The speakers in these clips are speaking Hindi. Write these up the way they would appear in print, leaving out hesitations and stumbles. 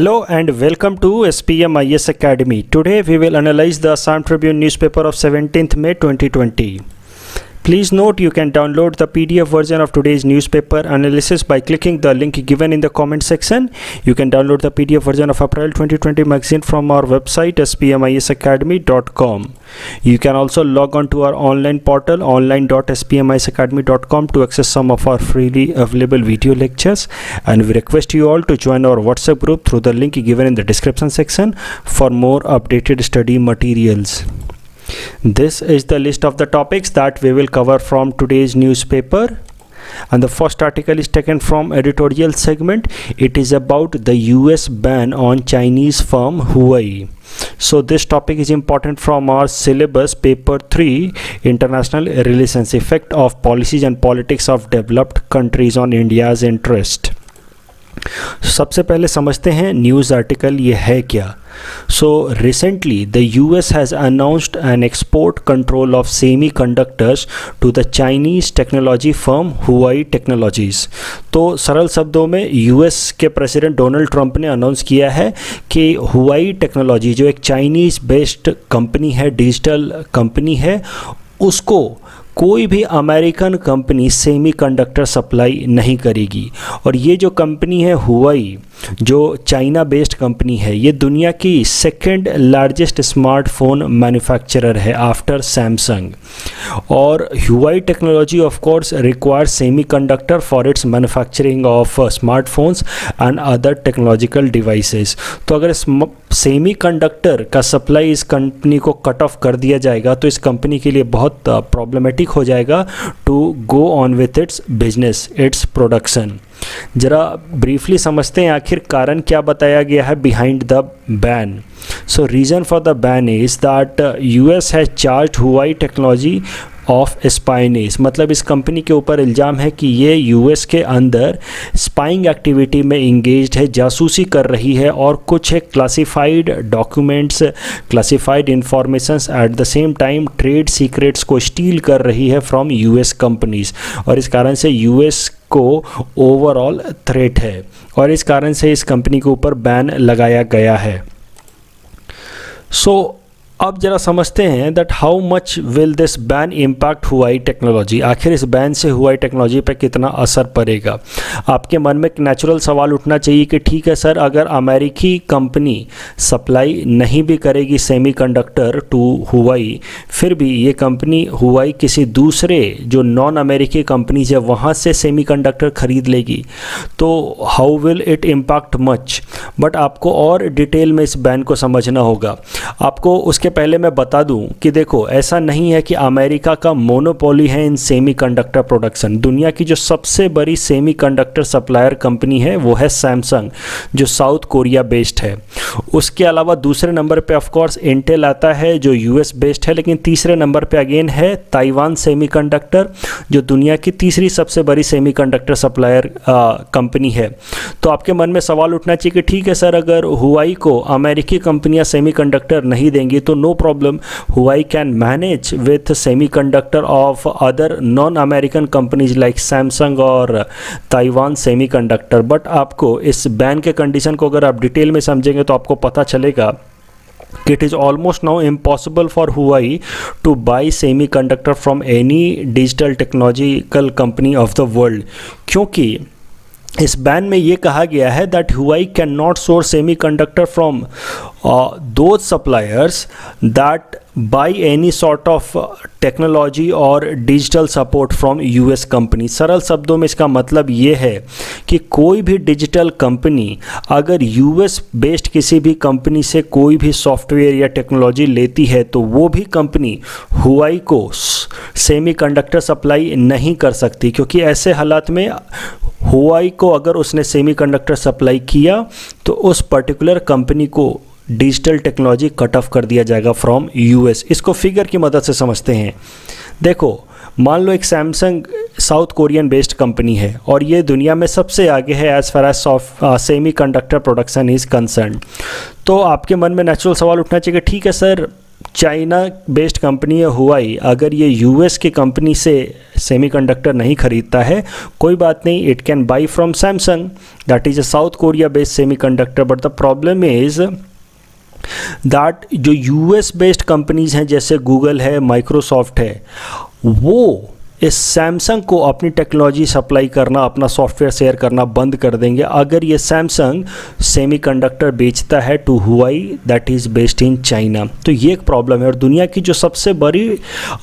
Hello and welcome to SPM IS Academy. Today we will analyze the Assam Tribune newspaper of 17th May 2020. Please note you can download the PDF version of today's newspaper analysis by clicking the link given in the comment section. You can download the PDF version of April 2020 magazine from our website spmisacademy.com. You can also log on to our online portal online.spmisacademy.com to access some of our freely available video lectures, and we request you all to join our WhatsApp group through the link given in the description section for more updated study materials. This is the list of the topics that we will cover from today's newspaper, and the first article is taken from editorial segment. It is about the US ban on Chinese firm Huawei. So this topic is important from our syllabus paper 3 international relations, effect of policies and politics of developed countries on India's interest. सबसे पहले समझते हैं न्यूज़ आर्टिकल ये है क्या. So recently the US has announced an export control of semiconductors to the Chinese technology firm Huawei Technologies. तो सरल शब्दों में US के प्रेसिडेंट डोनाल्ड ट्रंप ने अनाउंस किया है कि Huawei टेक्नोलॉजी जो एक चाइनीज़ बेस्ड कंपनी है, डिजिटल कंपनी है, उसको कोई भी अमेरिकन कंपनी सेमीकंडक्टर सप्लाई नहीं करेगी. और ये जो कंपनी है हुआई, जो चाइना बेस्ड कंपनी है, ये दुनिया की सेकंड लार्जेस्ट स्मार्टफोन मैन्युफैक्चरर है आफ्टर सैमसंग. और Huawei technology of course require semiconductor for its manufacturing of smartphones and other technological devices. तो अगर सेमीकंडक्टर का सप्लाई इस कंपनी को कट ऑफ कर दिया जाएगा तो इस कंपनी के लिए बहुत प्रॉब्लमेटिक हो जाएगा to go on with its business, its production. जरा ब्रीफली समझते हैं आखिर कारण क्या बताया गया है behind the ban. So reason for the ban is that US has charged Huawei technology of spyness. मतलब इस कंपनी के ऊपर इल्ज़ाम है कि ये US के अंदर स्पाइंग एक्टिविटी में इंगेज्ड है, जासूसी कर रही है और कुछ एक classified documents, classified informations, eight the same time trade secrets को स्टील कर रही है फ्रॉम US कंपनीज़. और इस कारण से US को ओवरऑल थ्रेट है और इस कारण से इस कंपनी के ऊपर बैन लगाया गया है. सो अब जरा समझते हैं that how much will this ban impact Huawei technology. आखिर इस बैन से हुआई टेक्नोलॉजी पर कितना असर पड़ेगा. आपके मन में एक नेचुरल सवाल उठना चाहिए कि ठीक है सर, अगर अमेरिकी कंपनी सप्लाई नहीं भी करेगी सेमीकंडक्टर टू हुआई, फिर भी ये कंपनी हुआई किसी दूसरे जो नॉन अमेरिकी कंपनीज है वहाँ से सेमीकंडक्टर खरीद लेगी, तो how will it impact much. But आपको और डिटेल में इस बैन को समझना होगा. आपको उसके पहले मैं बता दूं कि देखो, ऐसा नहीं है कि अमेरिका का मोनोपोली है इन सेमीकंडक्टर प्रोडक्शन. दुनिया की जो सबसे बड़ी सेमीकंडक्टर सप्लायर कंपनी है वो है सैमसंग, जो साउथ कोरिया बेस्ड है. उसके अलावा दूसरे नंबर पे ऑफ कोर्स इंटेल आता है जो US बेस्ड है, लेकिन तीसरे नंबर पे अगेन है ताइवान सेमीकंडक्टर, जो दुनिया की तीसरी सबसे बड़ी सेमीकंडक्टर सप्लायर कंपनी है. तो आपके मन में सवाल उठना चाहिए कि ठीक है सर, अगर हुआई को अमेरिकी कंपनियां सेमीकंडक्टर नहीं देंगी तो no problem, Huawei can manage with semiconductor of other non-American companies like Samsung और Taiwan Semiconductor. बट आपको इस बैन के कंडीशन को अगर आप डिटेल में समझेंगे तो आपको पता चलेगा कि it is almost now impossible for Huawei to buy semiconductor from any digital technological company of the world. क्योंकि इस बैन में ये कहा गया है that Huawei can not source semiconductor from those suppliers that buy any sort of technology और digital support from US company. सरल शब्दों में इसका मतलब ये है कि कोई भी डिजिटल कंपनी अगर US बेस्ड किसी भी कंपनी से कोई भी सॉफ्टवेयर या टेक्नोलॉजी लेती है तो वो भी कंपनी हुआई को सेमीकंडक्टर सप्लाई नहीं कर सकती, क्योंकि ऐसे हालात में हुआई को अगर उसने सेमीकंडक्टर सप्लाई किया तो उस पर्टिकुलर कंपनी को डिजिटल टेक्नोलॉजी कट ऑफ कर दिया जाएगा फ्रॉम US. इसको फिगर की मदद से समझते हैं. देखो, मान लो एक Samsung South Korean based company है और ये दुनिया में सबसे आगे है as far as semiconductor production is concern. तो आपके मन में नेचुरल सवाल उठना चाहिए कि ठीक है सर, चाइना बेस्ड कंपनी है हुआई, अगर ये यूएस की कंपनी से सेमीकंडक्टर नहीं खरीदता है, कोई बात नहीं, it can buy from Samsung, that is a south Korea based semiconductor. But the problem is that जो यूएस बेस्ड कंपनीज हैं जैसे गूगल है, माइक्रोसॉफ्ट है, वो इस सैमसंग को अपनी टेक्नोलॉजी सप्लाई करना, अपना सॉफ्टवेयर शेयर करना बंद कर देंगे अगर ये सैमसंग सेमीकंडक्टर बेचता है to Huawei that is based in China. तो ये एक प्रॉब्लम है। और दुनिया की जो सबसे बड़ी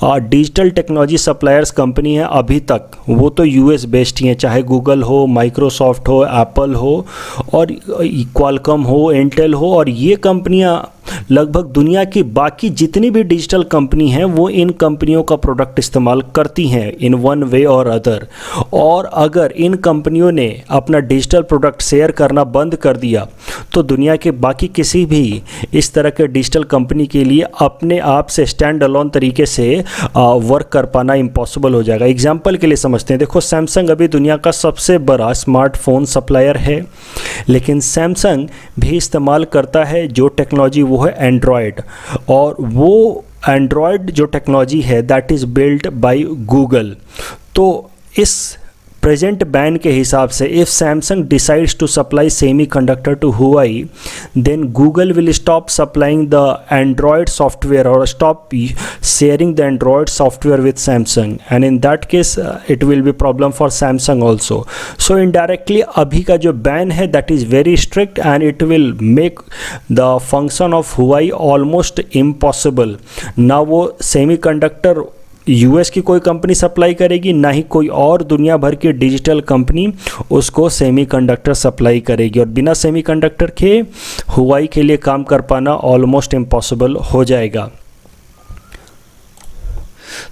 डिजिटल टेक्नोलॉजी सप्लायर्स कंपनी है अभी तक, वो तो यूएस बेस्ड ही हैं, चाहे गूगल हो, माइक्रोसॉफ्ट हो, एप्पल हो और क्वालकॉम हो, इंटेल हो। और ये कंपनियां लगभग दुनिया की बाकी जितनी भी डिजिटल कंपनी हैं वो इन कंपनियों का प्रोडक्ट इस्तेमाल करती हैं इन वन वे और अदर। और अगर इन कंपनियों ने अपना डिजिटल प्रोडक्ट शेयर करना बंद कर दिया तो दुनिया के बाकी किसी भी इस तरह के डिजिटल कंपनी के लिए अपने आप से स्टैंड अलोन तरीके से वर्क कर पाना इम्पॉसिबल हो जाएगा। एग्जाम्पल के लिए समझते हैं, देखो सैमसंग अभी दुनिया का सबसे बड़ा स्मार्टफोन सप्लायर है, लेकिन सैमसंग भी इस्तेमाल करता है जो टेक्नोलॉजी वो है एंड्रॉयड, और वो एंड्रॉयड जो टेक्नोलॉजी है that is built by Google. तो इस प्रेजेंट बैन के हिसाब से if Samsung decides to supply semiconductor to Huawei, then Google will stop supplying the Android software और stop sharing the Android software with Samsung, and in that case it will be problem for Samsung also. So indirectly अभी का जो बैन है that is very strict and it will make the function of Huawei almost impossible. ना वो सेमीकंडक्टर यूएस की कोई कंपनी सप्लाई करेगी, ना ही कोई और दुनिया भर की डिजिटल कंपनी उसको सेमीकंडक्टर सप्लाई करेगी, और बिना सेमीकंडक्टर के हुआई के लिए काम कर पाना ऑलमोस्ट इम्पॉसिबल हो जाएगा।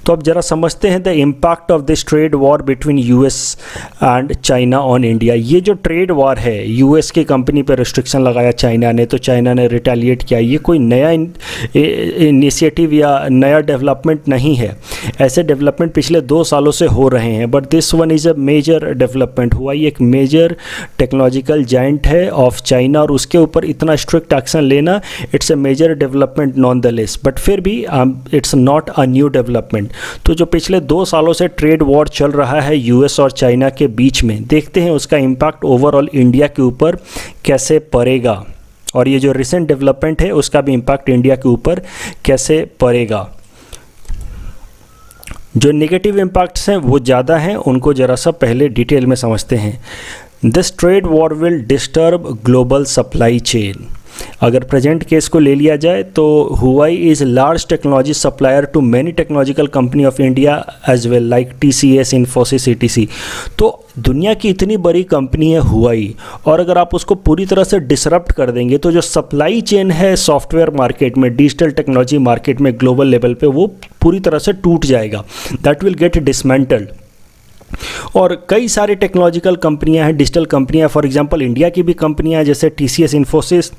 तो अब जरा समझते हैं the impact of this trade war between US and China on India. ये जो ट्रेड वॉर है, यूएस की कंपनी पर रिस्ट्रिक्शन लगाया चाइना ने, तो चाइना ने रिटेलिएट किया। ये कोई नया इनिशिएटिव या नया डेवलपमेंट नहीं है, ऐसे डेवलपमेंट पिछले 2 सालों से हो रहे हैं, but this one is a major development. हुआ ये एक मेजर टेक्नोलॉजिकल जाइंट है ऑफ चाइना, और उसके ऊपर इतना स्ट्रिक्ट एक्शन लेना it's a major development none the less, but फिर भी it's not a new development. तो जो पिछले 2 सालों से ट्रेड वॉर चल रहा है यूएस और चाइना के बीच में, देखते हैं उसका इम्पैक्ट ओवरऑल इंडिया के ऊपर कैसे पड़ेगा, और ये जो रिसेंट डेवलपमेंट है उसका भी इम्पैक्ट इंडिया के ऊपर कैसे पड़ेगा। जो नेगेटिव इम्पैक्ट्स हैं वो ज़्यादा हैं, उनको ज़रा सा पहले डिटेल में समझते हैं। This trade war will disturb global supply chain. अगर प्रेजेंट केस को ले लिया जाए तो Huawei is large technology supplier to many technological company of India as well like TCS, Infosys, etc. तो दुनिया की इतनी बड़ी कंपनी है हुआई, और अगर आप उसको पूरी तरह से डिसरप्ट कर देंगे तो जो सप्लाई चेन है सॉफ्टवेयर मार्केट में, डिजिटल टेक्नोलॉजी मार्केट में ग्लोबल लेवल पे, वो पूरी तरह से टूट जाएगा, दैट विल गेट डिसमेंटल्ड। और कई सारी टेक्नोलॉजिकल कंपनियां हैं, डिजिटल कंपनियां, फॉर एग्जांपल इंडिया की भी कंपनियां जैसे टीसीएस, इन्फोसिस,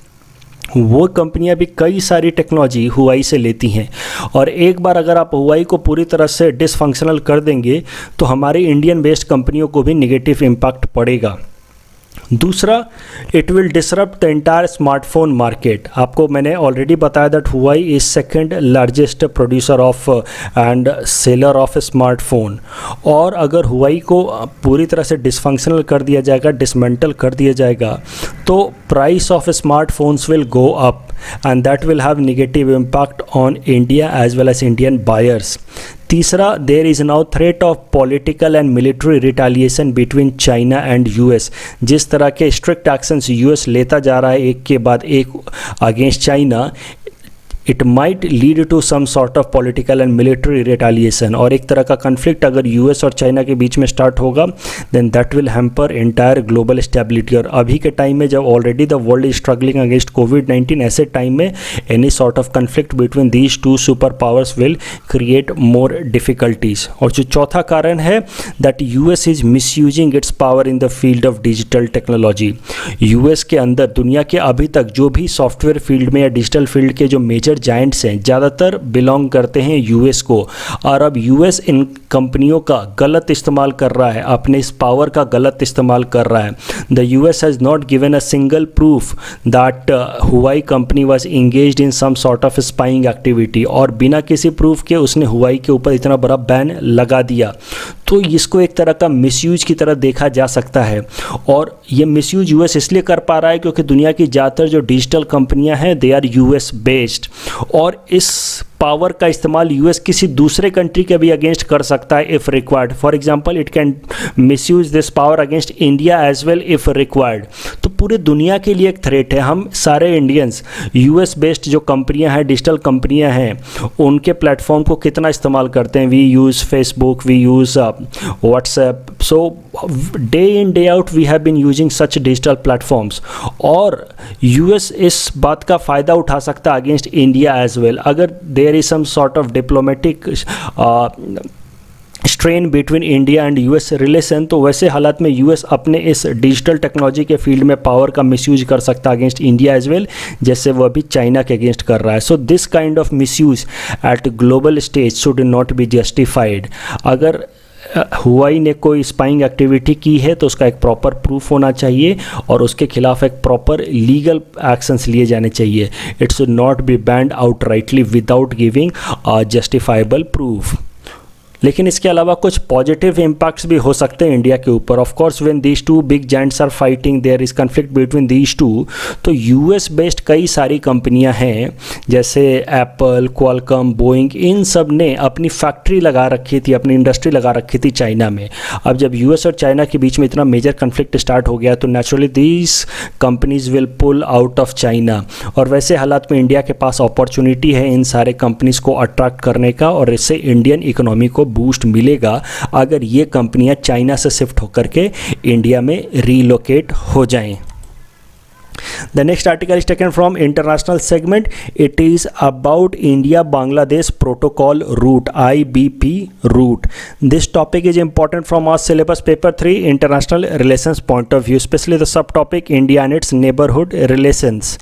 वो कंपनियां भी कई सारी टेक्नोलॉजी हुआई से लेती हैं। और एक बार अगर आप हुआई को पूरी तरह से डिसफंक्शनल कर देंगे तो हमारी इंडियन बेस्ड कंपनियों को भी नेगेटिव इम्पैक्ट पड़ेगा। दूसरा, it will disrupt the entire smartphone market. आपको मैंने ऑलरेडी बताया that Huawei is second largest producer of and seller of smartphone, और अगर हुआई को पूरी तरह से डिसफंक्शनल कर दिया जाएगा, डिसमेंटल कर दिया जाएगा, तो price of smartphones will go up and that will have negative impact on India as well as Indian buyers. तीसरा, there is now threat of political and military retaliation between China and US. जिस तरह के strict actions US लेता जा रहा है एक के बाद एक against China, it might lead to some sort of political and military retaliation, और एक तरह का कन्फ्लिक्ट अगर यूएस और चाइना के बीच में स्टार्ट होगा then that will hamper entire global stability. और अभी के टाइम में जब already the world is struggling against कोविड-19, ऐसे टाइम में any sort of conflict between these two super powers will create more difficulties. और जो चौथा कारण है that US is misusing its power in the field of digital technology. US के अंदर दुनिया के अभी तक जो भी सॉफ्टवेयर फील्ड में या डिजिटल फील्ड के जो मेजर मेजर जायंट्स हैं ज़्यादातर बिलोंग करते हैं यूएस को, और अब यूएस इन कंपनियों का गलत इस्तेमाल कर रहा है, अपने इस पावर का गलत इस्तेमाल कर रहा है। The US has not given a single proof that Huawei company was engaged in some sort of spying activity, और बिना किसी प्रूफ के उसने हुआई के ऊपर इतना बड़ा बैन लगा दिया। तो इसको एक तरह का मिसयूज की तरह देखा जा सकता है, और ये मिसयूज यूएस इसलिए कर पा रहा है क्योंकि दुनिया की ज़्यादातर जो डिजिटल कंपनियां हैं दे आर यूएस बेस्ड, और इस पावर का इस्तेमाल यूएस किसी दूसरे कंट्री के भी अगेंस्ट कर सकता है if required. For example it can misuse this power against India as well if required. तो पूरे दुनिया के लिए एक थ्रेट है। हम सारे इंडियंस यूएस बेस्ड जो कंपनियां हैं, डिजिटल कंपनियां हैं, उनके प्लेटफॉर्म को कितना इस्तेमाल करते हैं। We use Facebook, we use WhatsApp, so day in day out we have been using such digital platforms, और यूएस इस बात का फ़ायदा उठा सकता है अगेंस्ट इंडिया एज वेल। अगर there is some sort of diplomatic strain between India and US relation, तो वैसे हालात में यूएस अपने इस डिजिटल टेक्नोलॉजी के फील्ड में पावर का मिसयूज कर सकता है अगेंस्ट इंडिया एज वेल, जैसे वो अभी चाइना के अगेंस्ट कर रहा है। So this kind of misuse eight global stage should not be justified. अगर हुआई ने कोई स्पाइंग एक्टिविटी की है तो उसका एक प्रॉपर प्रूफ होना चाहिए, और उसके खिलाफ एक प्रॉपर लीगल एक्शंस लिए जाने चाहिए। It should not B band outrightly without giving justifiable proof. लेकिन इसके अलावा कुछ पॉजिटिव इम्पैक्ट्स भी हो सकते हैं इंडिया के ऊपर। Of course when these two big giants are fighting there is conflict between these two, तो यूएस बेस्ड कई सारी कंपनियां हैं जैसे एप्पल, क्वालकॉम, बोइंग, इन सब ने अपनी फैक्ट्री लगा रखी थी, अपनी इंडस्ट्री लगा रखी थी चाइना में। अब जब यूएस और चाइना के बीच में इतना मेजर कन्फ्लिक्ट स्टार्ट हो गया तो naturally these companies will pull out of China, और वैसे हालात में इंडिया के पास अपॉर्चुनिटी है इन सारे कंपनीज को अट्रैक्ट करने का, और इससे इंडियन इकोनॉमी को बूस्ट मिलेगा अगर ये कंपनियां चाइना से शिफ्ट होकर के इंडिया में रीलोकेट हो जाएं। The next article is taken from international segment. It is about India-Bangladesh Protocol Route, IBP route. This topic is important from our syllabus paper 3 international relations point of view, especially the subtopic India and its neighborhood relations.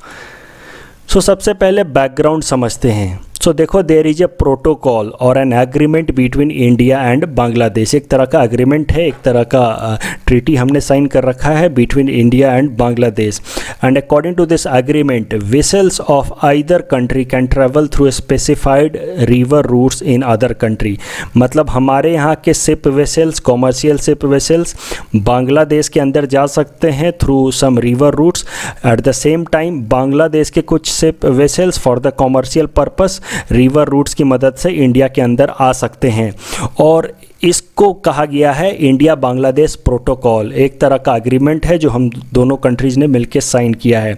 So सबसे पहले बैकग्राउंड समझते हैं। सो देखो, देयर इज ए प्रोटोकॉल और an agreement between India and Bangladesh. एक तरह का एग्रीमेंट है, एक तरह का ट्रीटी हमने साइन कर रखा है between India and Bangladesh. And according to this agreement vessels of either country can travel through specified river routes in other country. मतलब हमारे यहाँ के ship vessels, commercial ship vessels Bangladesh के अंदर जा सकते हैं through some river routes. At the same time Bangladesh के कुछ ship vessels for the commercial purpose river routes की मदद से इंडिया के अंदर आ सकते हैं। और इसको कहा गया है इंडिया बांग्लादेश प्रोटोकॉल। एक तरह का एग्रीमेंट है जो हम दोनों कंट्रीज़ ने मिलकर साइन किया है।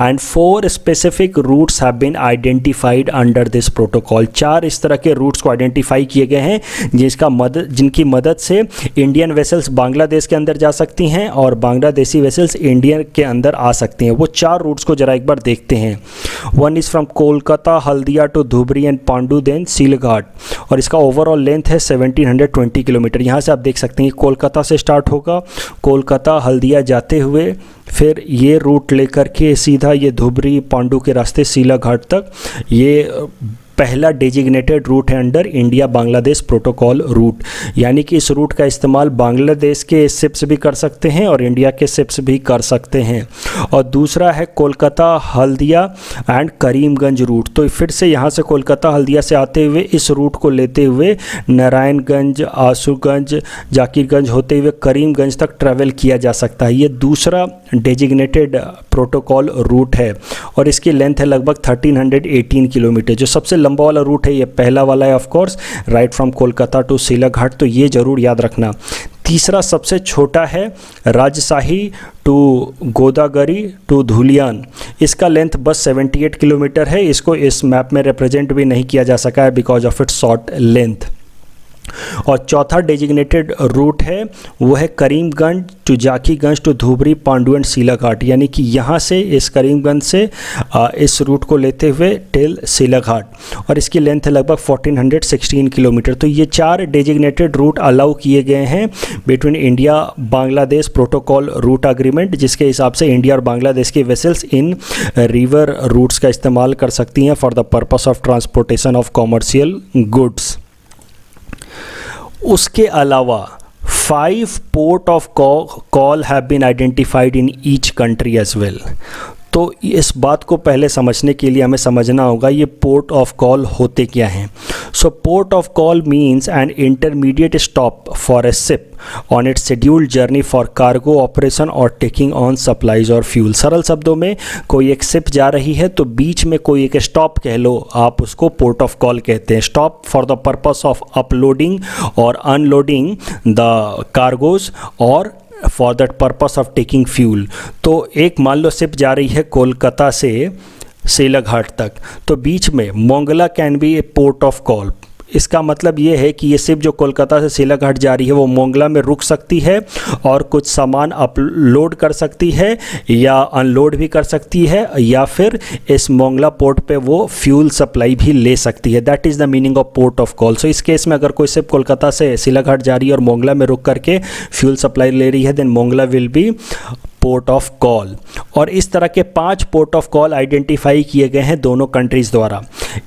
And 4 specific routes have been identified under this protocol. 4 इस तरह के रूट्स को आइडेंटिफाई किए गए हैं जिनकी मदद से इंडियन वेसल्स बांग्लादेश के अंदर जा सकती हैं और बांग्लादेशी वेसल्स इंडिया के अंदर आ सकती हैं। वो 4 रूट्स को जरा एक बार देखते हैं। One is from Kolkata, Haldia to Dhubri and Pandu, then Silghat, और इसका ओवरऑल लेंथ है 1720 किलोमीटर। यहाँ से आप देख सकते हैं कोलकाता से स्टार्ट होगा, कोलकाता हल्दिया जाते हुए फिर ये रूट लेकर के सीधा ये धुबरी पांडू के रास्ते सीलाघाट तक, ये पहला डेजिग्नेटेड रूट है under India Bangladesh protocol root. यानी कि इस रूट का इस्तेमाल बांग्लादेश के शिप्स भी कर सकते हैं और इंडिया के शिप्स भी कर सकते हैं। और दूसरा है कोलकाता हल्दिया एंड करीमगंज रूट। तो फिर से यहाँ से कोलकाता हल्दिया से आते हुए इस रूट को लेते हुए नारायणगंज, आसूगंज, जाकिरगंज होते हुए करीमगंज तक ट्रैवल किया जा सकता है। ये दूसरा डेजिग्नेटेड प्रोटोकॉल रूट है और इसकी लेंथ है लगभग 1318 किलोमीटर। जो सबसे लंबा वाला रूट है ये पहला वाला है, of course, right from Kolkata to Silghat, तो ये जरूर याद रखना। तीसरा सबसे छोटा है राजशाही टू गोदावरी टू धुलियान। इसका लेंथ बस 78 किलोमीटर है। इसको इस मैप में रिप्रेजेंट भी नहीं किया जा सका है because of its short length. और चौथा डेजिग्नेटेड रूट है वो है Karimganj to Jakiganj to Dhubri Pandu and Silghat, यानी कि यहाँ से इस करीमगंज से इस रूट को लेते हुए टिल सीलाघाट, और इसकी लेंथ है लगभग 1416 किलोमीटर। तो ये 4 डेजिग्नेटेड रूट अलाउ किए गए हैं between India Bangladesh protocol root agreement, जिसके हिसाब से इंडिया और बांग्लादेश की वेसल्स इन रिवर रूट्स का इस्तेमाल कर सकती हैं for the purpose of transportation of commercial goods. उसके अलावा 5 port of call have been identified in each country as well. तो इस बात को पहले समझने के लिए हमें समझना होगा ये पोर्ट ऑफ कॉल होते क्या हैं। So port of call means an intermediate stop for a ship on its scheduled journey for cargo operation और टेकिंग ऑन सप्लाईज और फ्यूल। सरल शब्दों में कोई एक शिप जा रही है तो बीच में कोई एक स्टॉप कह लो, आप उसको पोर्ट ऑफ कॉल कहते हैं। Stop for the purpose of uploading और अनलोडिंग द कार्गोज और for that purpose of taking fuel. तो एक मान लो शिप जा रही है कोलकाता से सीलाघाट तक, तो बीच में Mongla can be A port of call. इसका मतलब ये है कि ये शिप जो कोलकाता से सीलाघाट जा रही है वो मोंगला में रुक सकती है और कुछ सामान अपलोड कर सकती है या अनलोड भी कर सकती है, या फिर इस मोंगला पोर्ट पे वो फ्यूल सप्लाई भी ले सकती है। That is the meaning of port of call. So इस केस में अगर कोई शिप कोलकाता से सीलाघाट जा रही है और मोंगला में रुक करके फ्यूल सप्लाई ले रही है, then Mongla will be port of call. और इस तरह के 5 पोर्ट ऑफ कॉल आइडेंटिफाई किए गए हैं दोनों कंट्रीज़ द्वारा।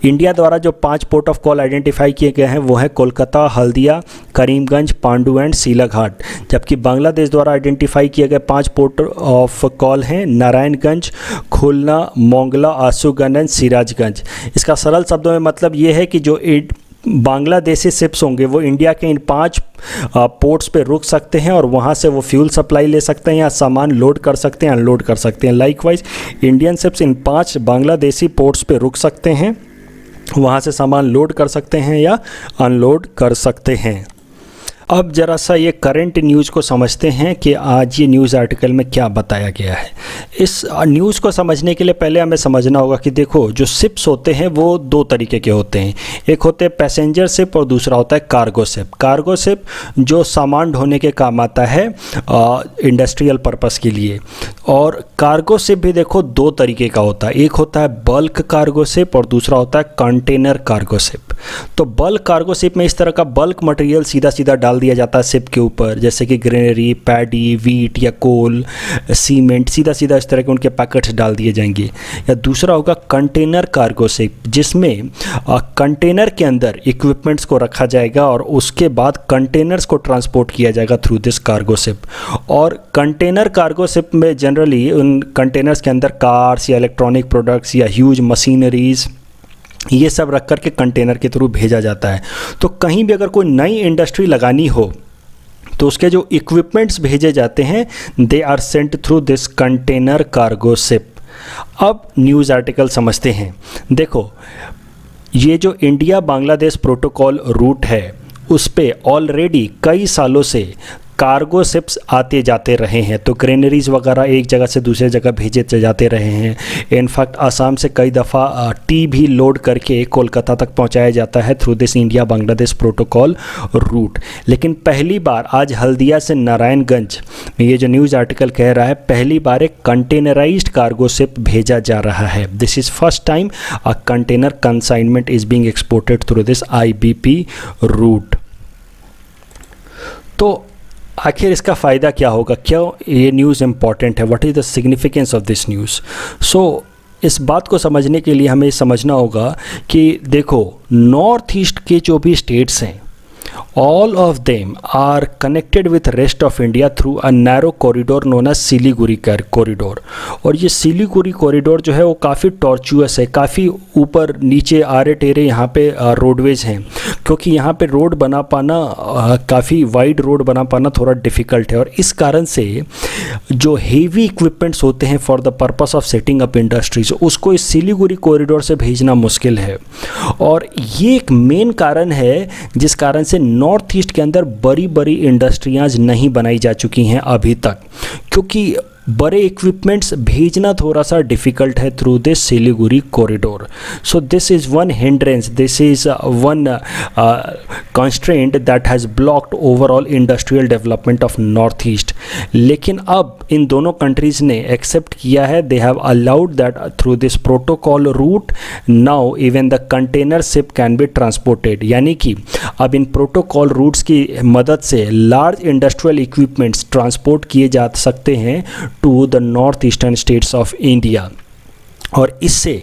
इंडिया द्वारा जो 5 पोर्ट ऑफ कॉल आइडेंटिफाई किए गए हैं वो है कोलकाता, हल्दिया, करीमगंज, पांडु एंड सीलाघाट, जबकि बांग्लादेश द्वारा आइडेंटिफाई किए गए 5 पोर्ट ऑफ कॉल हैं नारायणगंज, खुलना, मोंगला, आशुगंज एंड सिराजगंज। इसका सरल शब्दों में मतलब ये है कि जो बांग्लादेशी शिप्स होंगे वो इंडिया के इन 5 पोर्ट्स पे रुक सकते हैं और वहाँ से वो फ्यूल सप्लाई ले सकते हैं या सामान लोड कर सकते हैं, अनलोड कर सकते हैं। लाइकवाइज इंडियन शिप्स इन 5 बांग्लादेशी पोर्ट्स पे रुक सकते हैं, वहाँ से सामान लोड कर सकते हैं या अनलोड कर सकते हैं। अब ज़रा सा ये करंट न्यूज़ को समझते हैं कि आज ये न्यूज़ आर्टिकल में क्या बताया गया है। इस न्यूज़ को समझने के लिए पहले हमें समझना होगा कि देखो जो शिप्स होते हैं वो 2 तरीके के होते हैं, एक होते हैं पैसेंजर शिप और दूसरा होता है कार्गो शिप। कार्गो शिप जो सामान ढोने के काम आता है इंडस्ट्रियल पर्पस के लिए, और कार्गो शिप भी देखो 2 तरीके का होता है, एक होता है बल्क कार्गो शिप और दूसरा होता है कंटेनर कार्गो शिप। तो बल्क कार्गो शिप में इस तरह का बल्क मटेरियल सीधा सीधा डाल दिया जाता है शिप के ऊपर, जैसे कि ग्रेनरी, पैडी, वीट या कोल, सीमेंट, सीधा सीधा इस तरह के उनके पैकेट्स डाल दिए जाएंगे। या दूसरा होगा कंटेनर कार्गो शिप, जिसमें कंटेनर के अंदर इक्विपमेंट्स को रखा जाएगा और उसके बाद कंटेनर्स को ट्रांसपोर्ट किया जाएगा थ्रू दिस कार्गो शिप। और कंटेनर कार्गो शिप में जनरली उन कंटेनर्स के अंदर कार्स या इलेक्ट्रॉनिक प्रोडक्ट्स या ह्यूज मशीनरीज ये सब रख कर के कंटेनर के थ्रू भेजा जाता है। तो कहीं भी अगर कोई नई इंडस्ट्री लगानी हो तो उसके जो इक्विपमेंट्स भेजे जाते हैं they are sent through this container cargo ship. अब न्यूज़ आर्टिकल समझते हैं। देखो ये जो इंडिया बांग्लादेश प्रोटोकॉल रूट है उस पे ऑलरेडी कई सालों से कार्गो शिप्स आते जाते रहे हैं, तो ग्रेनरीज वगैरह एक जगह से दूसरे जगह भेजे जाते रहे हैं। इनफैक्ट आसाम से कई दफ़ा टी भी लोड करके कोलकाता तक पहुंचाया जाता है through this India Bangladesh protocol root. लेकिन पहली बार आज हल्दिया से नारायणगंज में ये जो न्यूज़ आर्टिकल कह रहा है पहली बार एक कंटेनराइज्ड कार्गो शिप भेजा जा रहा है। This is first time a container consignment is being exported through this IBP route. तो आखिर इसका फ़ायदा क्या होगा, क्यों ये न्यूज़ इम्पॉर्टेंट है, what is the significance of this news. So इस बात को समझने के लिए हमें समझना होगा कि देखो नॉर्थ ईस्ट के जो भी स्टेट्स हैं all of them are connected with rest of India through a narrow corridor known as Siliguri corridor। और ये सिलीगुड़ी कॉरिडोर जो है वो काफ़ी टॉर्चुअस है, काफ़ी ऊपर नीचे आरे टेरे यहाँ पे रोडवेज हैं, क्योंकि यहाँ पे रोड बना पाना काफ़ी वाइड रोड बना पाना थोड़ा डिफ़िकल्ट है। और इस कारण से जो हेवी इक्विपमेंट्स होते हैं for the purpose of setting up industries उसको इस सिलीगुड़ी कॉरिडोर से भेजना मुश्किल है। और ये एक मेन कारण है जिस कारण से नॉर्थ ईस्ट के अंदर बड़ी बड़ी इंडस्ट्रियाँ नहीं बनाई जा चुकी हैं अभी तक, क्योंकि बड़े इक्विपमेंट्स भेजना थोड़ा सा डिफ़िकल्ट है through this Siliguri corridor. So this is one hindrance, this is one constraint that has blocked overall industrial development of north east. लेकिन अब इन दोनों कंट्रीज़ ने एक्सेप्ट किया है, they have allowed that through this protocol root now even the container ship can be transported. यानी कि अब इन प्रोटोकॉल रूट्स की मदद से लार्ज इंडस्ट्रियल इक्विपमेंट्स ट्रांसपोर्ट किए जा सकते हैं to the north eastern states of India, और इससे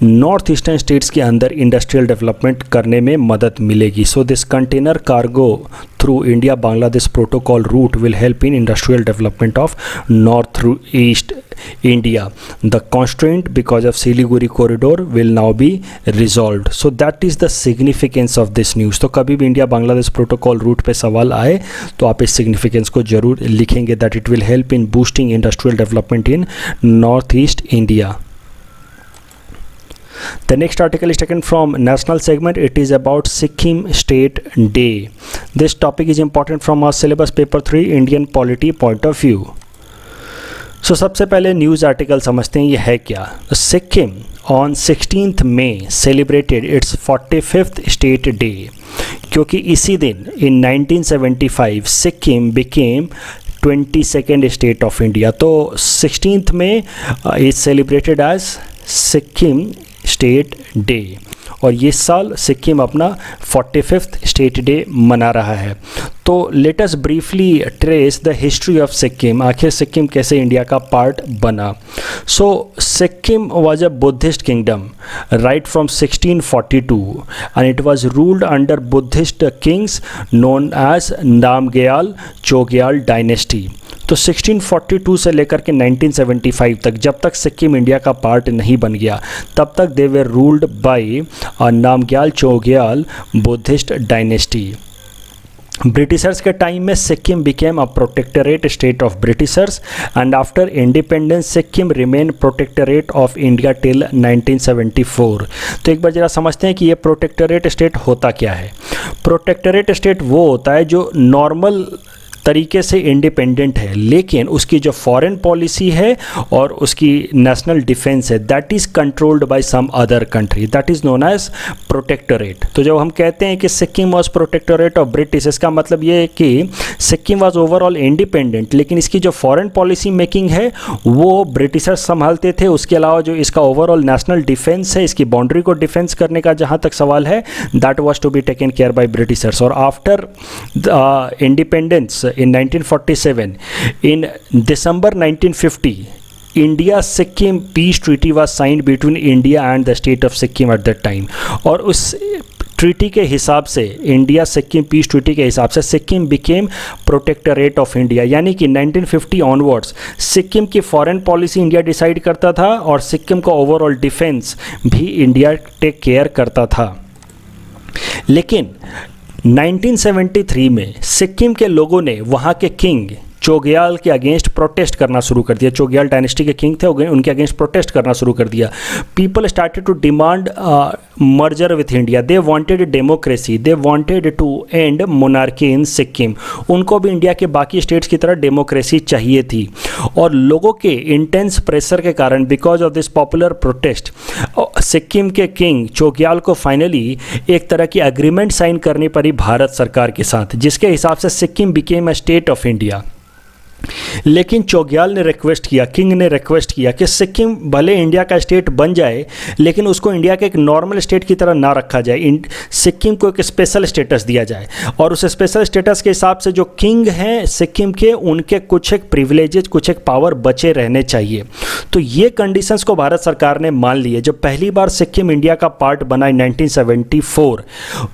नॉर्थ ईस्टर्न स्टेट्स के अंदर इंडस्ट्रियल डेवलपमेंट करने में मदद मिलेगी. So this container cargo through India Bangladesh protocol route will help in industrial development of north east India. The constraint because of Siliguri corridor will now be resolved. So that is the significance of this news. तो कभी भी इंडिया बांग्लादेश प्रोटोकॉल रूट पे सवाल आए तो आप इस सिग्निफिकेंस को जरूर लिखेंगे, that it will help in boosting industrial development in north east India. The next article is taken from national segment. It is about Sikkim State Day. This topic is important from our syllabus paper 3 Indian polity point of view. So सबसे पहले न्यूज़ आर्टिकल समझते हैं ये है क्या. Sikkim on 16th May celebrated its 45th state day. क्योंकि इसी दिन in 1975 Sikkim became 22nd state of India. तो 16th May is celebrated as Sikkim state day, और ये साल सिक्किम अपना 45th स्टेट डे मना रहा है. तो let us briefly trace the history of Sikkim. आखिर सिक्किम कैसे इंडिया का पार्ट बना. So Sikkim was a Buddhist kingdom right from 1642 and it was ruled under Buddhist kings known as Namgyal Chogyal dynasty. तो 1642 से लेकर के 1975 तक, जब तक सिक्किम इंडिया का पार्ट नहीं बन गया, तब तक they were ruled by Namgyal Chogyal Buddhist dynasty. Britishers के टाइम में Sikkim became a protectorate state of Britishers and after independence Sikkim remain protectorate of India till 1974. तो एक बार जरा समझते हैं कि ये प्रोटेक्टरेट स्टेट होता क्या है. प्रोटेक्टरेट स्टेट वो होता है जो नॉर्मल तरीके से इंडिपेंडेंट है, लेकिन उसकी जो फॉरेन पॉलिसी है और उसकी नेशनल डिफेंस है that is controlled by some other country, that is known as protectorate. तो जब हम कहते हैं कि Sikkim was protectorate of British, इसका मतलब ये है कि सिक्किम वाज ओवरऑल इंडिपेंडेंट, लेकिन इसकी जो फॉरेन पॉलिसी मेकिंग है वो ब्रिटिशर्स संभालते थे. उसके अलावा जो इसका ओवरऑल नेशनल डिफेंस है, इसकी बाउंड्री को डिफेंस करने का जहाँ तक सवाल है, that was to be taken care by Britishers. और after independence in 1947, in December 1950, India Sikkim peace treaty was signed between India and the state of Sikkim at that time. और उस ट्रीटी के हिसाब से, इंडिया सिक्किम पीस ट्रीटी के हिसाब से, Sikkim became protectorate of India. यानी कि 1950 ऑनवर्ड्स सिक्किम की फॉरेन पॉलिसी इंडिया डिसाइड करता था और सिक्किम का ओवरऑल डिफेंस भी इंडिया टेक केयर करता था. लेकिन 1973 में सिक्किम के लोगों ने वहाँ के किंग चोग्याल के अगेंस्ट प्रोटेस्ट करना शुरू कर दिया. चोग्याल डायनेस्टी के किंग थे, उनके अगेंस्ट प्रोटेस्ट करना शुरू कर दिया. People started to demand merger with India. They wanted democracy, they wanted to end monarchy in Sikkim. उनको भी इंडिया के बाकी स्टेट्स की तरह डेमोक्रेसी चाहिए थी. और लोगों के इंटेंस प्रेशर के कारण, because of this popular protest, Sikkim के किंग चोग्याल को फाइनली एक तरह की एग्रीमेंट साइन करनी पड़ी भारत सरकार के साथ, जिसके हिसाब से Sikkim became a state of India. लेकिन चोग्याल ने रिक्वेस्ट किया, किंग ने रिक्वेस्ट किया कि सिक्किम भले इंडिया का स्टेट बन जाए, लेकिन उसको इंडिया के एक नॉर्मल स्टेट की तरह ना रखा जाए. सिक्किम को एक स्पेशल स्टेटस दिया जाए, और उस स्पेशल स्टेटस के हिसाब से जो किंग हैं सिक्किम के, उनके कुछ एक प्रिविलेजेस, कुछ एक पावर बचे रहने चाहिए. तो ये कंडीशंस को भारत सरकार ने मान लिए. जब पहली बार सिक्किम इंडिया का पार्ट बना 1974,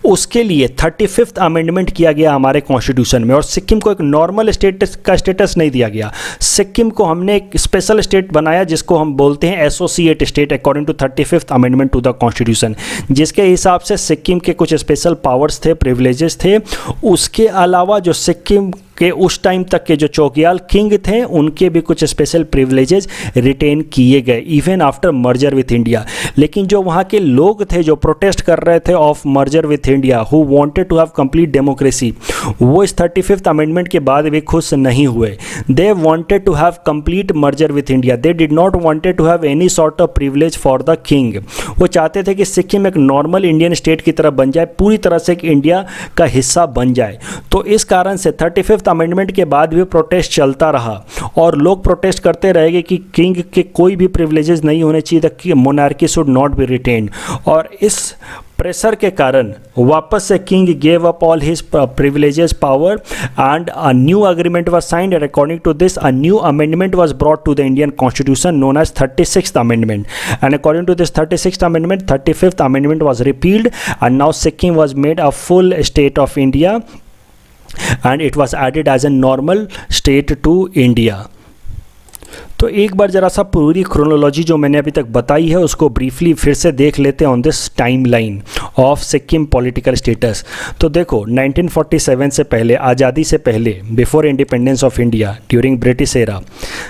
उसके लिए 35th अमेंडमेंट किया गया हमारे कॉन्स्टिट्यूशन में, और सिक्किम को एक नॉर्मल स्टेट का स्टेटस नहीं दिया गया. सिक्किम को हमने एक स्पेशल स्टेट बनाया जिसको हम बोलते हैं associate state according to 35th amendment to the constitution, जिसके हिसाब से सिक्किम के कुछ स्पेशल पावर्स थे, प्रिविलेजेस थे. उसके अलावा जो सिक्किम के उस टाइम तक के जो चौकियाल किंग थे उनके भी कुछ स्पेशल प्रिविलेजेस रिटेन किए गए even after merger with India. लेकिन जो वहाँ के लोग थे जो प्रोटेस्ट कर रहे थे of merger with India, who wanted to have complete democracy, वो इस 35th अमेंडमेंट के बाद भी खुश नहीं हुए। They wanted to have complete merger with India, they did not wanted to have any sort of privilege for the king. वो चाहते थे कि सिक्किम एक नॉर्मल इंडियन स्टेट की तरह बन जाए, पूरी तरह से एक इंडिया का हिस्सा बन जाए। तो इस कारण से 35th अमेंडमेंट के बाद भी प्रोटेस्ट चलता रहा और लोग प्रोटेस्ट करते रहेंगे कि किंग के कोई भी प्रिविलेजेस नहीं होने चाहिए, the monarchy should not be retained. और इस प्रेशर के कारण वापस से king gave up all his privileges power and a new agreement was signed and according to this a new amendment was brought to the Indian constitution known as 36th amendment and according to this 36th amendment 35th amendment was repealed and now Sikkim was made a full state of India and it was added as a normal state to India। तो एक बार जरा सा पूरी क्रोनोलॉजी जो मैंने अभी तक बताई है उसको ब्रीफली फिर से देख लेते हैं on this time line of Sikkim political status. तो देखो 1947 से पहले, आज़ादी से पहले, before independence of India, during British era,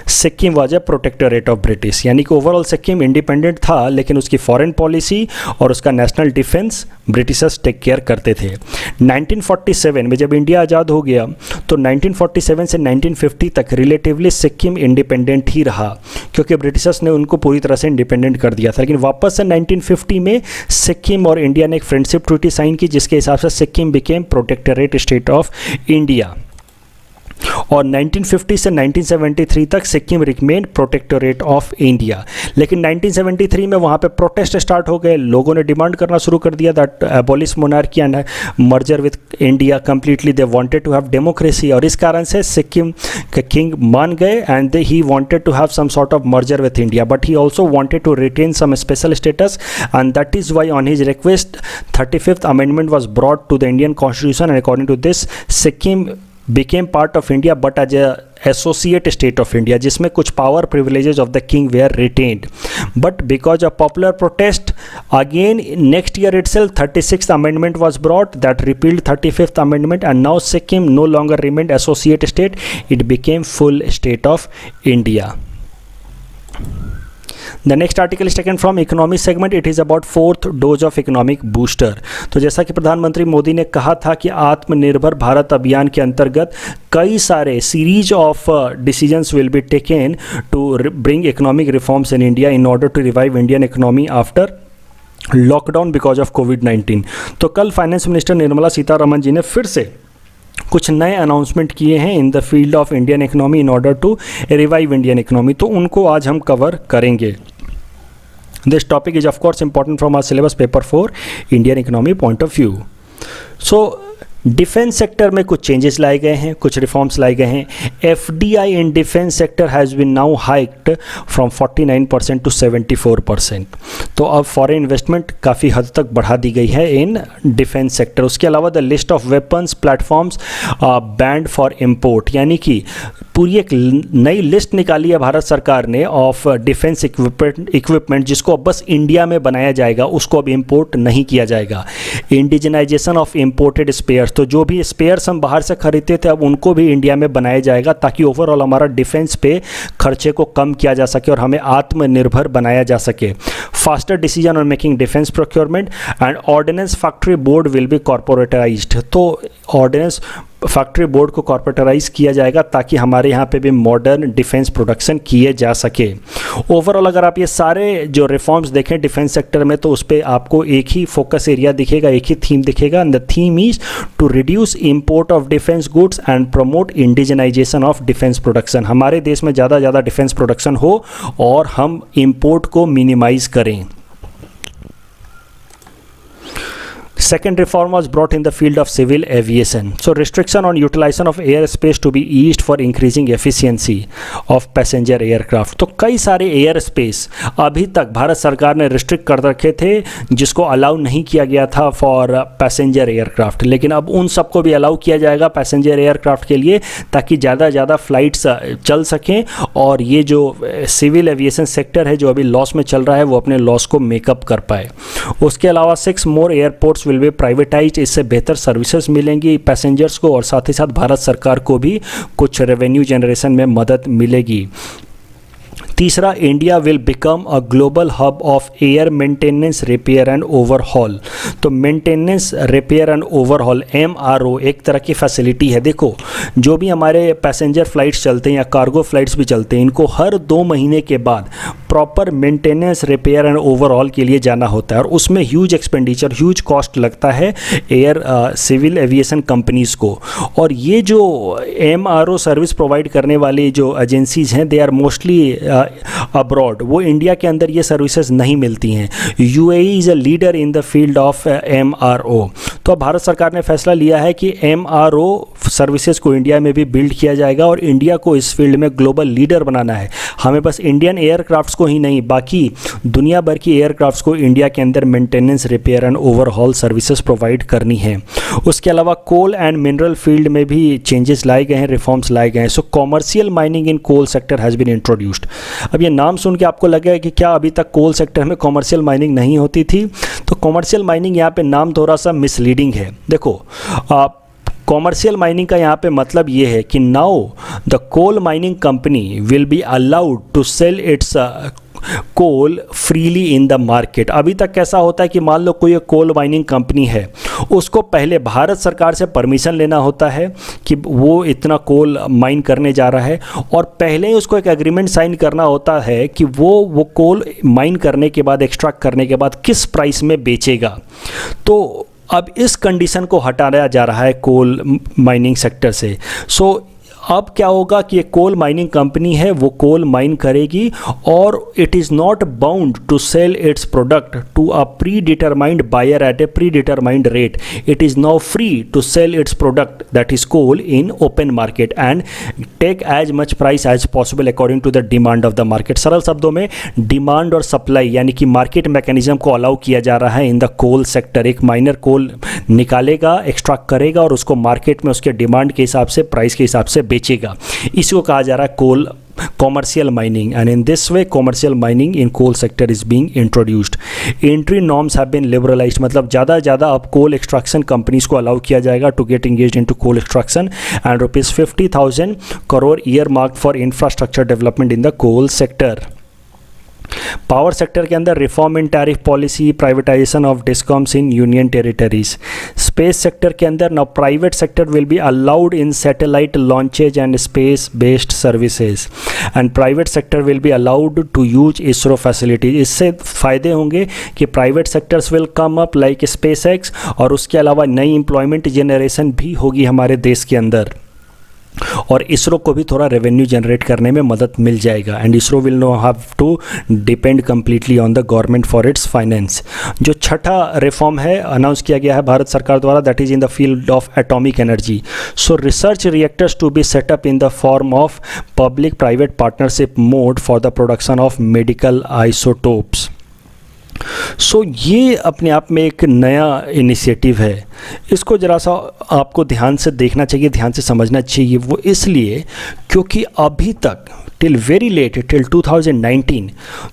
Sikkim was a protectorate of British, यानी कि ओवरऑल सिक्किम इंडिपेंडेंट था लेकिन उसकी फॉरेन पॉलिसी और उसका national defence Britishers take care करते थे। 1947 में जब इंडिया आज़ाद हो गया तो 1947 से 1950 तक रिलेटिवली सिक्किम इंडिपेंडेंट ही रहा क्योंकि ब्रिटिशर्स ने उनको पूरी तरह से इंडिपेंडेंट कर दिया था। लेकिन वापस से 1950 में सिक्किम और इंडिया ने एक फ्रेंडशिप ट्रीटी साइन की जिसके हिसाब से Sikkim became protectorate state of India और 1950 से 1973 तक Sikkim remain protectorate of India. लेकिन 1973 में वहाँ पे प्रोटेस्ट स्टार्ट हो गए, लोगों ने डिमांड करना शुरू कर दिया that abolish monarchy and merger with India completely, they wanted to have democracy और इस कारण से सिक्किम के किंग मान गए and he wanted to have some sort of merger with India but he also wanted to retain some special status and that is why on his request 35th amendment was brought to the Indian constitution and according to this Sikkim became part of India but as a associate state of India जिसमें कुछ power privileges of the king were retained but because of popular protest again next year itself 36th amendment was brought that repealed 35th amendment and now Sikkim no longer remained associate state, it became full state of India। The next article is taken from economy segment. It is about 4th dose of economic booster। तो जैसा कि प्रधानमंत्री मोदी ने कहा था कि आत्मनिर्भर भारत अभियान के अंतर्गत कई सारे series of decisions will be taken to bring economic reforms in India in order to revive Indian economy after lockdown because of कोविड-19। तो कल फाइनेंस मिनिस्टर निर्मला सीतारमण जी ने फिर से कुछ नए अनाउंसमेंट किए हैं in the field of Indian economy in order to revive Indian economy, तो उनको आज हम कवर करेंगे। This topic is of course important from our syllabus paper 4 Indian economy point of view. So defence sector में कुछ चेंजेस लाए गए हैं, कुछ रिफॉर्म्स लाए गए हैं। FDI in defence sector has been now hiked from 49% to 74%। तो अब फॉरेन इन्वेस्टमेंट काफ़ी हद तक बढ़ा दी गई है इन डिफेंस सेक्टर। उसके अलावा the list of weapons platforms band for import, यानी कि पूरी एक नई लिस्ट निकाली है भारत सरकार ने ऑफ डिफेंस इक्विपमेंट जिसको अब बस इंडिया में बनाया जाएगा, उसको अब इम्पोर्ट नहीं किया जाएगा। इंडिजनाइजेशन ऑफ इम्पोर्टेड स्पेयर्स, तो जो भी स्पेयर्स हम बाहर से खरीदते थे अब उनको भी इंडिया में बनाया जाएगा ताकि ओवरऑल हमारा डिफेंस पे खर्चे को कम किया जा सके और हमें आत्मनिर्भर बनाया जा सके। Faster decision on making defence procurement and ordnance factory board will be corporatised. तो ऑर्डिनेंस फैक्ट्री बोर्ड को कॉर्पोरेटराइज किया जाएगा ताकि हमारे यहाँ पे भी मॉडर्न डिफेंस प्रोडक्शन किए जा सके। ओवरऑल अगर आप ये सारे जो रिफॉर्म्स देखें डिफेंस सेक्टर में तो उस पर आपको एक ही फोकस एरिया दिखेगा, एक ही थीम दिखेगा and the theme is to reduce import of defence goods and promote indigenisation of defence production. हमारे देश में ज़्यादा डिफेंस प्रोडक्शन हो और हम इंपोर्ट को मिनिमाइज करें। Second reform was brought in the field of civil aviation. So restriction on utilization of airspace to be eased for increasing efficiency of passenger aircraft. तो कई सारे एयर स्पेस अभी तक भारत सरकार ने रिस्ट्रिक्ट कर रखे थे जिसको अलाउ नहीं किया गया था फॉर पैसेंजर एयरक्राफ्ट, लेकिन अब उन सबको भी अलाउ किया जाएगा पैसेंजर एयरक्राफ्ट के लिए ताकि ज़्यादा फ्लाइट्स चल सकें और ये जो सिविल एविएशन सेक्टर है जो अभी लॉस में चल रहा है वो अपने लॉस को मेकअप कर पाए। उसके अलावा 6 मोर एयरपोर्ट्स विल बी प्राइवेटाइज्ड, इससे बेहतर सर्विसेज मिलेंगी पैसेंजर्स को और साथ ही साथ भारत सरकार को भी कुछ रेवेन्यू जनरेशन में मदद मिलेगी। तीसरा, India will become a global hub of air maintenance, repair and overhaul. तो maintenance, repair and overhaul MRO एक तरह की फैसिलिटी है। देखो, जो भी हमारे पैसेंजर फ्लाइट्स चलते हैं या कार्गो फ्लाइट्स भी चलते हैं, इनको हर 2 महीने के बाद proper maintenance, repair and overhaul के लिए जाना होता है और उसमें ह्यूज एक्सपेंडिचर, ह्यूज कॉस्ट लगता है एयर सिविल एविएशन कंपनीज़ को। और ये जो MRO सर्विस प्रोवाइड करने वाली जो एजेंसीज हैं, दे आर मोस्टली अब्रॉड, वो इंडिया के अंदर ये सर्विसेज नहीं मिलती हैं। UAE is a leader in the field of MRO। तो अब भारत सरकार ने फैसला लिया है कि MRO सर्विसेज को इंडिया में भी बिल्ड किया जाएगा और इंडिया को इस फील्ड में ग्लोबल लीडर बनाना है। हमें बस इंडियन एयरक्राफ्ट्स को ही नहीं, बाकी दुनिया भर की एयरक्राफ्ट्स को इंडिया के अंदर maintenance, repair and overhaul services provide करनी है। उसके अलावा कोल एंड मिनरल फील्ड में भी चेंजेस लाए गए हैं, रिफॉर्म्स लाए गए हैं। So commercial mining in coal sector has been introduced. अब ये नाम सुन के आपको लगेगा कि क्या अभी तक कोल सेक्टर में कॉमर्शियल माइनिंग नहीं होती थी? तो कॉमर्शियल माइनिंग यहाँ पे नाम थोड़ा सा मिसलीडिंग है। देखो, कॉमर्शियल माइनिंग का यहाँ पे मतलब ये है कि now the coal mining company will be allowed to sell its coal freely in the market. अभी तक कैसा होता है कि मान लो कोई कोल माइनिंग कंपनी है, उसको पहले भारत सरकार से परमिशन लेना होता है कि वो इतना कोल माइन करने जा रहा है और पहले ही उसको एक एग्रीमेंट साइन करना होता है कि वो कोल माइन करने के बाद, एक्सट्रैक्ट करने के बाद किस प्राइस में बेचेगा। तो अब इस कंडीशन को हटाया जा रहा है कोल माइनिंग सेक्टर से। सो अब क्या होगा कि एक कोल माइनिंग कंपनी है, वो कोल माइन करेगी और it is not bound to sell its product to a predetermined buyer at a predetermined rate. It is now free to sell its product that is coal in open market and take as much price as possible according to the demand of the market. सरल शब्दों में डिमांड और सप्लाई यानी कि मार्केट मैकेनिज्म को अलाउ किया जा रहा है इन द कोल सेक्टर। एक माइनर कोल निकालेगा, एक्सट्रैक्ट करेगा और उसको मार्केट में उसके डिमांड के हिसाब से, प्राइस के हिसाब से बेचेगा। इसको कहा जा रहा है कोल commercial mining, and in this way commercial mining in coal sector is being introduced. Entry norms have been liberalized, मतलब ज़्यादा अब कोल एक्सट्रैक्शन कंपनीज को अलाउ किया जाएगा to get engage in to coal extraction and ₹50,000 crore earmark for infrastructure development in the coal sector. Power sector के अंदर reform in tariff policy, privatisation of discoms in union territories. Space sector के अंदर now private sector will be allowed in satellite launches and space based services and private sector will be allowed to use ISRO facilities. इससे फ़ायदे होंगे कि private sectors will come up like space x और उसके अलावा नई एम्प्लॉयमेंट जनरेशन भी होगी हमारे देश के अंदर और इसरो को भी थोड़ा रेवेन्यू जनरेट करने में मदद मिल जाएगा and ISRO will no have to depend completely on the government for its finance. जो छठा रिफॉर्म है अनाउंस किया गया है भारत सरकार द्वारा, that is in the field of atomic energy. So research reactors to be set up in the form of public private partnership mode for the production of medical isotopes. So ये अपने आप में एक नया इनिशिएटिव है, इसको ज़रा सा आपको ध्यान से देखना चाहिए, ध्यान से समझना चाहिए। वो इसलिए क्योंकि अभी तक टिल वेरी लेट, टिल 2019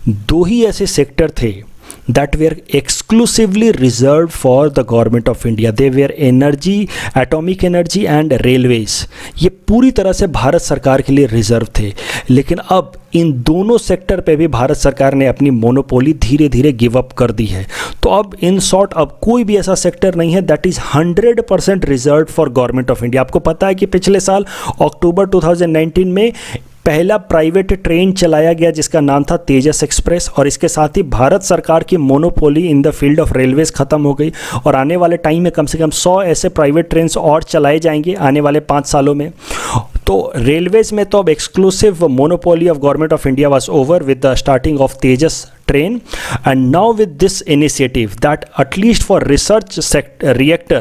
दो ही ऐसे सेक्टर थे that were exclusively reserved for the government of India. They were energy, atomic energy and railways. ये पूरी तरह से भारत सरकार के लिए रिजर्व थे, लेकिन अब इन दोनों सेक्टर पे भी भारत सरकार ने अपनी मोनोपोली धीरे धीरे गिव अप कर दी है। तो अब इन शॉर्ट अब कोई भी ऐसा सेक्टर नहीं है that is 100% reserve for government of India. आपको पता है कि पिछले साल अक्टूबर 2019 में पहला प्राइवेट ट्रेन चलाया गया जिसका नाम था तेजस एक्सप्रेस और इसके साथ ही भारत सरकार की monopoly in the field of railways ख़त्म हो गई और आने वाले टाइम में कम से कम 100 ऐसे प्राइवेट ट्रेन और चलाए जाएंगे आने वाले 5 सालों में। तो रेलवेज में तो अब exclusive monopoly of government of India was over with the starting of Tejas train, and now with this initiative that at least for research reactor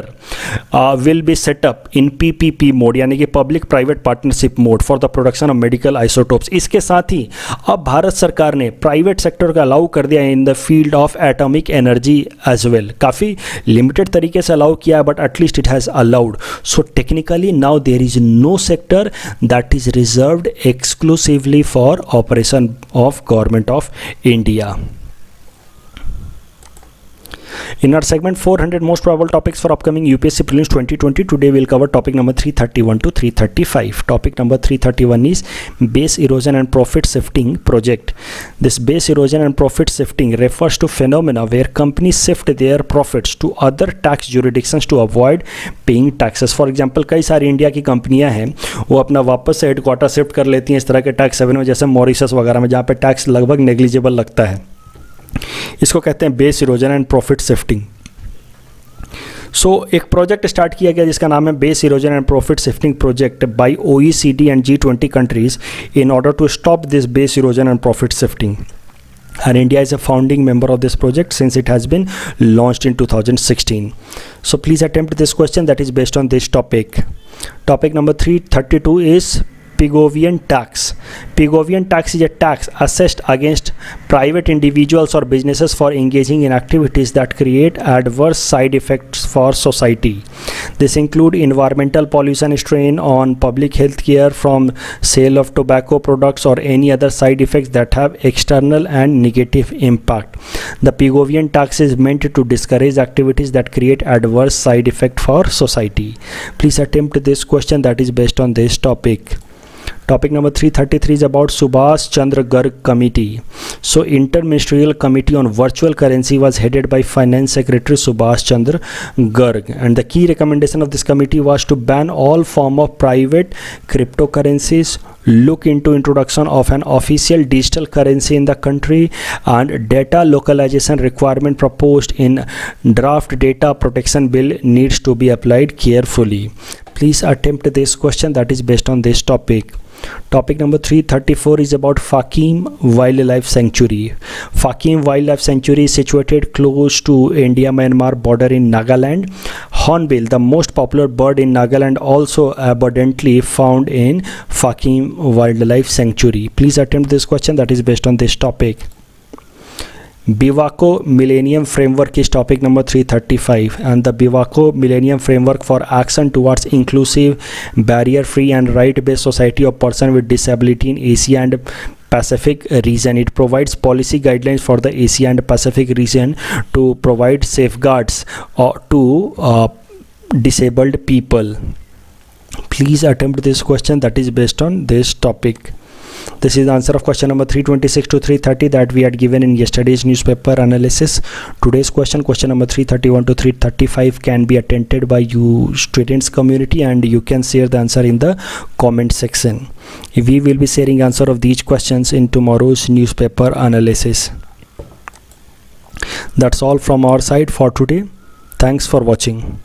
will be set up in PPP mode यानी कि public private partnership mode for the production of medical isotopes। इसके साथ ही अब भारत सरकार ने प्राइवेट सेक्टर का अलाउ कर दिया in the field of atomic energy as well. काफ़ी लिमिटेड तरीके से अलाउ किया है but at least it has allowed. So technically now there is no sector that is reserved exclusively for operation of government of India. In our segment 400 most probable topics for upcoming UPSC Prelims 2020, today we'll cover topic number 331 to 335. Topic number 331 is base erosion and profit shifting project. This base erosion and profit shifting refers to phenomena where companies shift their profits to other tax jurisdictions to avoid paying taxes. For example, कई सारी इंडिया की कंपनियां हैं वो अपना वापस से हेडक्वार्टर शिफ्ट कर लेती हैं इस तरह के टैक्स हेवन में, जैसे मॉरिशस वगैरह में, जहाँ पे टैक्स लगभग नेग्लिजिबल लगता है. इसको कहते हैं base erosion and profit shifting. So एक प्रोजेक्ट स्टार्ट किया गया जिसका नाम है base erosion and profit shifting project by OECD and G20 countries in order to stop this base erosion and profit shifting. And India is a founding member of this project since it has been launched in 2016. So please attempt this question that is based on this topic. Topic number 332 is Pigovian tax. Pigovian tax is a tax assessed against private individuals or businesses for engaging in activities that create adverse side effects for society. This include environmental pollution, strain on public health care from sale of tobacco products, or any other side effects that have external and negative impact. The Pigovian tax is meant to discourage activities that create adverse side effect for society. Please attempt this question that is based on this topic. Topic number 333 is about Subhash Chandra Garg Committee. So Interministerial Committee on Virtual Currency was headed by Finance Secretary Subhash Chandra Garg, and the key recommendation of this committee was to ban all form of private cryptocurrencies, look into introduction of an official digital currency in the country, and data localization requirement proposed in draft data protection bill needs to be applied carefully. Please attempt this question that is based on this topic. Topic number 334 is about Fakim Wildlife Sanctuary. Fakim Wildlife Sanctuary is situated close to India-Myanmar border in Nagaland. Hornbill, the most popular bird in Nagaland, also abundantly found in Fakim Wildlife Sanctuary. Please attempt this question that is based on this topic. Bivako Millennium Framework is topic number 335, and the Bivako Millennium Framework for Action Towards Inclusive, Barrier-Free and Right-Based Society of Persons with Disability in Asia and Pacific region. It provides policy guidelines for the Asia and Pacific region to provide safeguards to disabled people. Please attempt this question that is based on this topic. This is the answer of question number 326 to 330 that we had given in yesterday's newspaper analysis. Today's question number 331 to 335 can be attempted by you students community, and you can share the answer in the comment section. We will be sharing answer of these questions in tomorrow's newspaper analysis. That's all from our side for today. Thanks for watching.